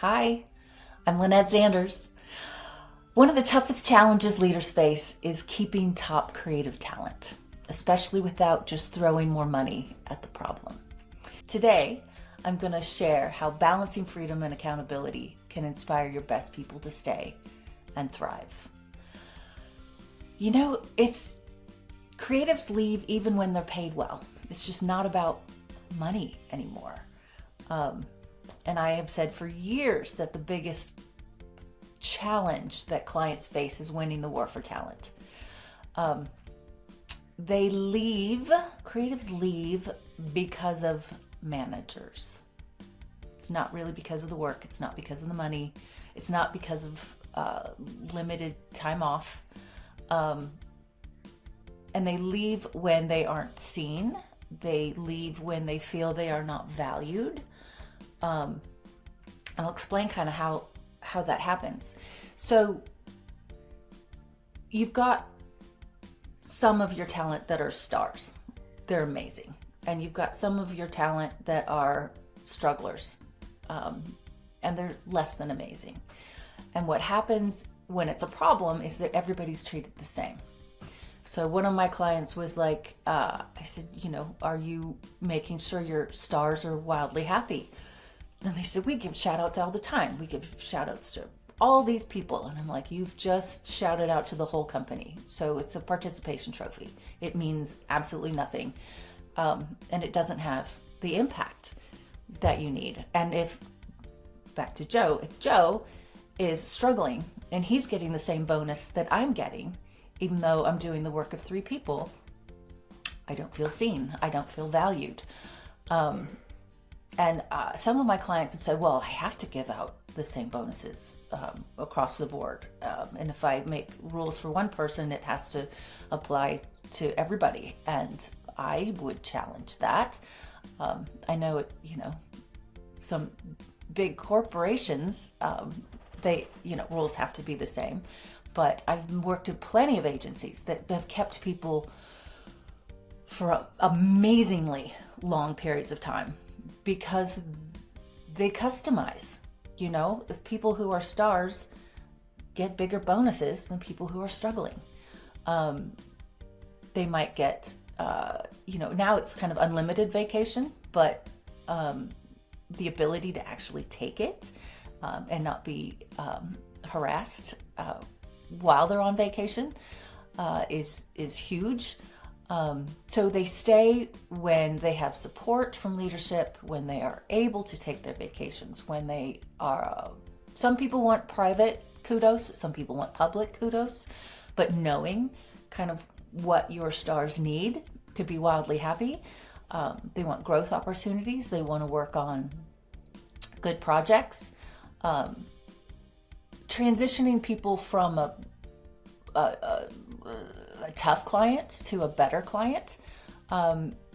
Hi, I'm Lynette Xanders. One of the toughest challenges leaders face is keeping top creative talent, especially without just throwing more money at the problem. Today, I'm going to share how balancing freedom and accountability can inspire your best people to stay and thrive. You know, it's creatives leave even when they're paid well. It's just not about money anymore. And I have said for years that the biggest challenge that clients face is winning the war for talent. Creatives leave because of managers. It's not really because of the work. It's not because of the money. It's not because of limited time off. And they leave when they aren't seen. They leave when they feel they are not valued. And I'll explain kind of how that happens. So you've got some of your talent that are stars. They're amazing. And you've got some of your talent that are strugglers. And they're less than amazing. And what happens when it's a problem is that everybody's treated the same. So one of my clients was like, I said, are you making sure your stars are wildly happy? And they said, we give shout outs all the time. We give shout outs to all these people. And I'm like, you've just shouted out to the whole company. So it's a participation trophy. It means absolutely nothing. And it doesn't have the impact that you need. And back to Joe, if Joe is struggling and he's getting the same bonus that I'm getting, even though I'm doing the work of 3 people, I don't feel seen. I don't feel valued. And some of my clients have said, well, I have to give out the same bonuses across the board. And if I make rules for one person, it has to apply to everybody. And I would challenge that. I know some big corporations, rules have to be the same. But I've worked at plenty of agencies that have kept people for amazingly long periods of time because they customize. People who are stars get bigger bonuses than people who are struggling. They might get, now it's kind of unlimited vacation, but the ability to actually take it and not be harassed while they're on vacation is huge. So they stay when they have support from leadership, when they are able to take their vacations, when they are, some people want private kudos, some people want public kudos, but knowing kind of what your stars need to be wildly happy. They want growth opportunities. They want to work on good projects. Transitioning people from a tough client to a better client,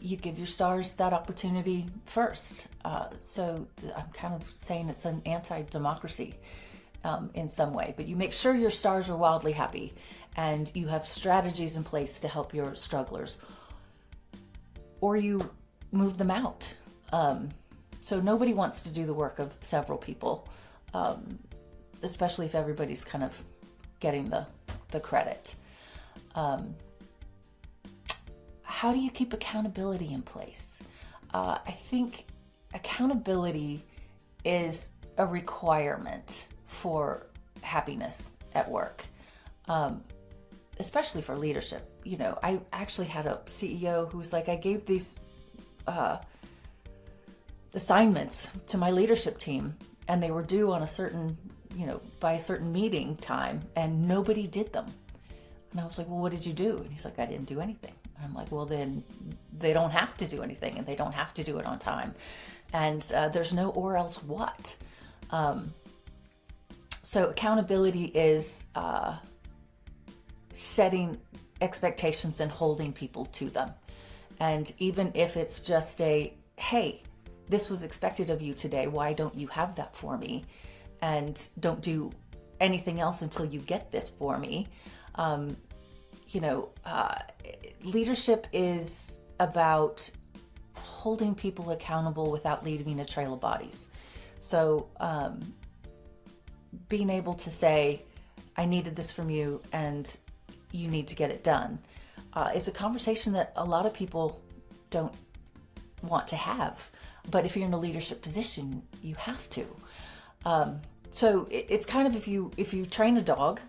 you give your stars that opportunity first. So I'm kind of saying it's an anti-democracy in some way, but you make sure your stars are wildly happy and you have strategies in place to help your strugglers, or you move them out. So nobody wants to do the work of several people, especially if everybody's kind of getting the credit. How do you keep accountability in place? I think accountability is a requirement for happiness at work, especially for leadership. I actually had a CEO who was like, I gave these assignments to my leadership team and they were due on a certain, by a certain meeting time, and nobody did them. And I was like, well, what did you do? And he's like, I didn't do anything. And I'm like, well, then they don't have to do anything and they don't have to do it on time. And there's no or else what. So accountability is setting expectations and holding people to them. And even if it's just hey, this was expected of you today, why don't you have that for me? And don't do anything else until you get this for me. Leadership is about holding people accountable without leaving a trail of bodies. So being able to say, I needed this from you and you need to get it done, is a conversation that a lot of people don't want to have. But if you're in a leadership position, you have to. So it's kind of, if you train a dog,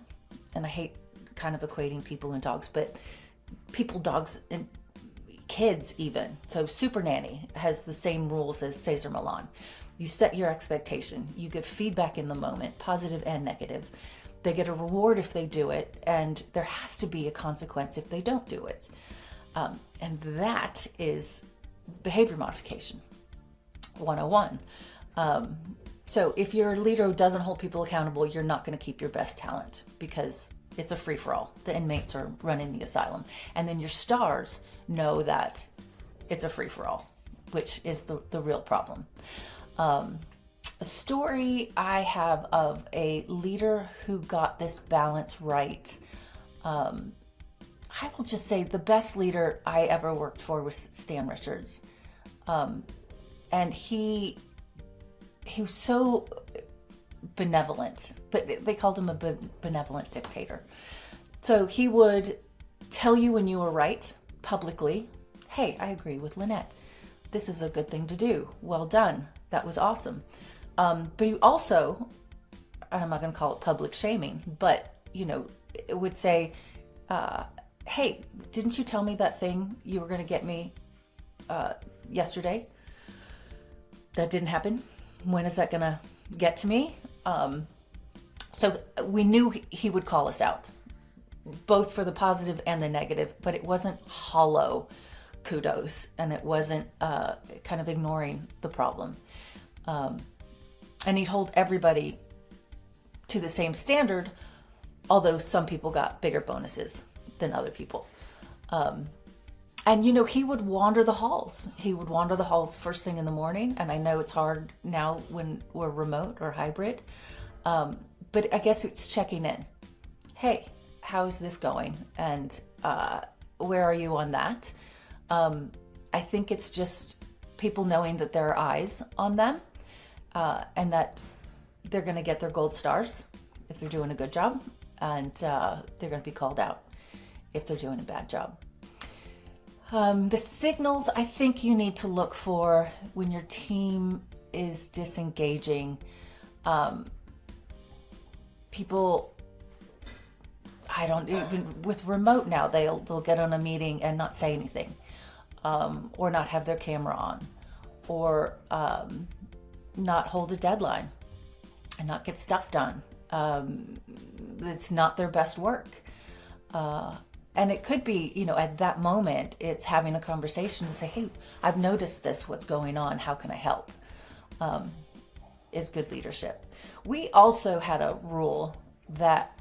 and I hate kind of equating people and dogs, but people, dogs, and kids even. So Super Nanny has the same rules as Cesar Millan. You set your expectation. You give feedback in the moment, positive and negative. They get a reward if they do it, and there has to be a consequence if they don't do it. And that is behavior modification 101. So if your leader doesn't hold people accountable, you're not going to keep your best talent, because it's a free-for-all. The inmates are running the asylum. And then your stars know that it's a free-for-all, which is the real problem. A story I have of a leader who got this balance right. I will just say the best leader I ever worked for was Stan Richards. And he was so benevolent, but they called him a benevolent dictator. So he would tell you when you were right publicly. Hey, I agree with Lynette. This is a good thing to do. Well done. That was awesome. But he also, and I'm not going to call it public shaming, but, it would say, hey, didn't you tell me that thing you were going to get me yesterday? That didn't happen. When is that going to get to me? So we knew he would call us out, both for the positive and the negative, but it wasn't hollow kudos, and it wasn't kind of ignoring the problem. And he'd hold everybody to the same standard, although some people got bigger bonuses than other people. And, he would wander the halls. He would wander the halls first thing in the morning. And I know it's hard now when we're remote or hybrid. But I guess it's checking in. Hey, how's this going? And where are you on that? I think it's just people knowing that there are eyes on them, and that they're going to get their gold stars if they're doing a good job, and they're going to be called out if they're doing a bad job. The signals I think you need to look for when your team is disengaging. People, I don't even, with remote now, they'll get on a meeting and not say anything, or not have their camera on, or not hold a deadline and not get stuff done. It's not their best work. And it could be, at that moment, it's having a conversation to say, hey, I've noticed this, what's going on, how can I help? Is good leadership. We also had a rule that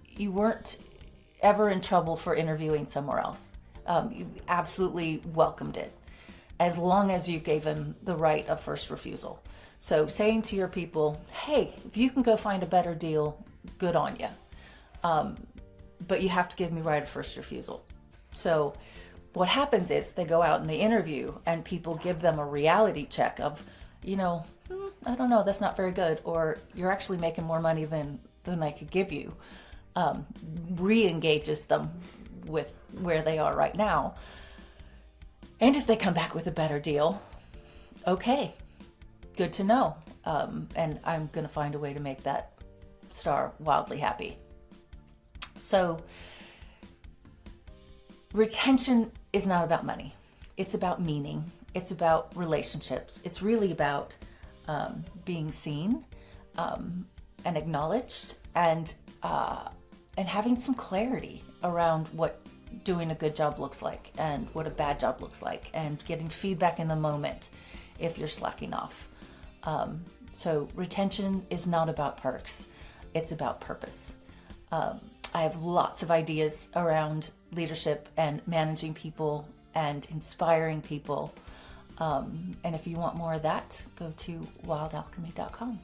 you weren't ever in trouble for interviewing somewhere else. You absolutely welcomed it, as long as you gave them the right of first refusal. So saying to your people, hey, if you can go find a better deal, good on you. But you have to give me right of first refusal. So what happens is they go out and they interview, and people give them a reality check of, I don't know, that's not very good, or you're actually making more money than I could give you. Re-engages them with where they are right now. And if they come back with a better deal, okay, good to know. And I'm going to find a way to make that star wildly happy. So retention is not about money. It's about meaning. It's about relationships. It's really about being seen and acknowledged, and having some clarity around what doing a good job looks like and what a bad job looks like, and getting feedback in the moment if you're slacking off. So retention is not about perks. It's about purpose. I have lots of ideas around leadership and managing people and inspiring people. And if you want more of that, go to wildalchemy.com.